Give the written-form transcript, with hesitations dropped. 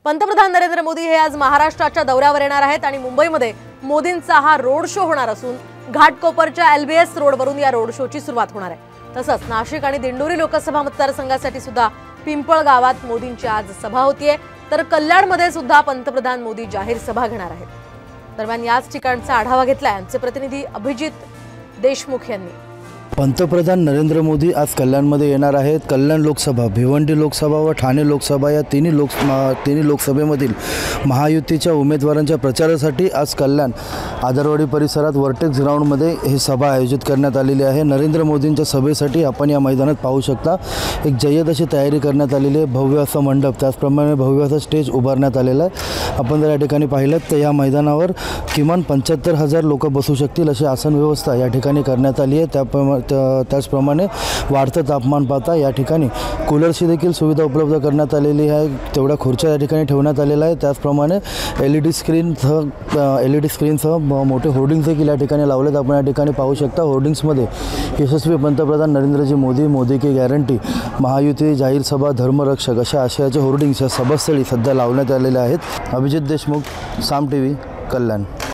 पंतप्रधान नरेंद्र मोदी हे आज महाराष्ट्राच्या दौऱ्यावर येणार आहेत आणि मुंबईमध्ये मोदींचा हा रोड शो होणार असून घाटकोपरच्या LBS रोडवरून या रोड शोची सुरुवात होणार आहे। तसंच नाशिक आणि दिंडोरी लोकसभा मतदारसंघासाठी सुद्धा पिंपळगावात मोदींची आज सभा होतीये, तर कल्याणमध्ये सुद्धा पंतप्रधान मोदी जाहीर सभा घेणार आहेत। दरम्यान याच ठिकाणचा आढावा घेतलाय आमचे प्रतिनिधी अभिजित देशमुख यांनी। पंतप्रधान नरेंद्र मोदी आज कल्याणमध्ये येणार आहेत। कल्याण लोकसभा, भिवंडी लोकसभा व ठाणे लोकसभा या तिन्ही लोकसभेमधील महायुतीच्या उमेदवारांच्या प्रचारासाठी आज कल्याण आदरवाडी परिसरात वर्टेक्स ग्राउंडमध्ये ही सभा आयोजित करण्यात आलेली आहे। नरेंद्र मोदींच्या सभेसाठी आपण या मैदानात पाहू शकता एक जय्यत अशी तयारी करण्यात आलेली आहे। भव्य असा मंडप, त्याचप्रमाणे भव्य असा स्टेज उभारण्यात आलेला आहे। आपण जर या ठिकाणी पाहिलं तर या मैदानावर किमान 75,000 लोक बसू शकतील अशी आसन व्यवस्था या ठिकाणी करण्यात आली आहे। त्याचप्रमाणे वाढतं तापमान पाहता या ठिकाणी कूलरची देखील सुविधा उपलब्ध करण्यात आलेली आहे। तेवढ्या खुर्च्या या ठिकाणी ठेवण्यात आलेल्या आहे। त्याचप्रमाणे LED स्क्रीनसह मोठे होर्डिंग्स देखील या ठिकाणी लावलेत। आपण या ठिकाणी पाहू शकता होर्डिंग्समध्ये यशस्वी पंतप्रधान नरेंद्रजी मोदी की गॅरंटी, महायुती जाहीर सभा, धर्मरक्षक अशा आशयाचे होर्डिंग्स या सभास्थळी सध्या लावण्यात आलेले आहेत। अभिजित देशमुख, साम TV, कल्याण।